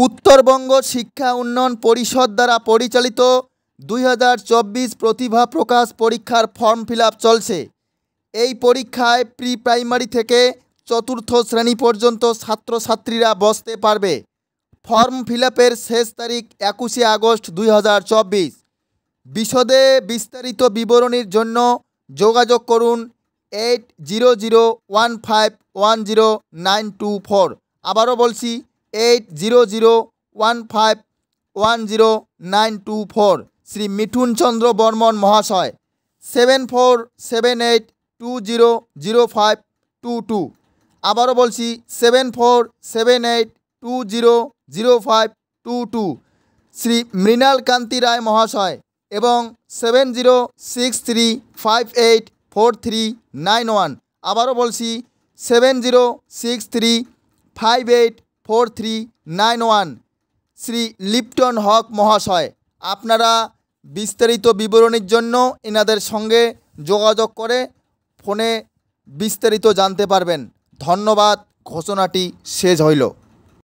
উত্তরবঙ্গ শিক্ষা উন্নয়ন পরিষদ দ্বারা পরিচালিত 2024 প্রতিভা প্রকাশ পরীক্ষার ফর্ম ফিল আপ চলছে। এই পরীক্ষায় প্রি প্রাইমারি থেকে চতুর্থ শ্রেণী পর্যন্ত ছাত্রছাত্রীরা বসতে পারবে। ফর্ম ফিল আপের শেষ তারিখ 21শে আগস্ট 2024। বিশদে বিস্তারিত বিবরণীর জন্য যোগাযোগ করুন 8001510924। আবারও বলছি 8001510924। শ্রী মিঠুন চন্দ্র বর্মন মহাশয়। 7478200522। আবারও বলছি 7478200522। শ্রী মৃণাল কান্তি রায় মহাশয় এবং 7063584391। আবারও বলছি 7063584391। শ্রী লিপ্টন হক মহাশয়। আপনারা বিস্তারিত বিবরণীর জন্য এনাদের সঙ্গে যোগাযোগ করে ফোনে বিস্তারিত জানতে পারবেন। ধন্যবাদ। ঘোষণাটি শেষ হইল।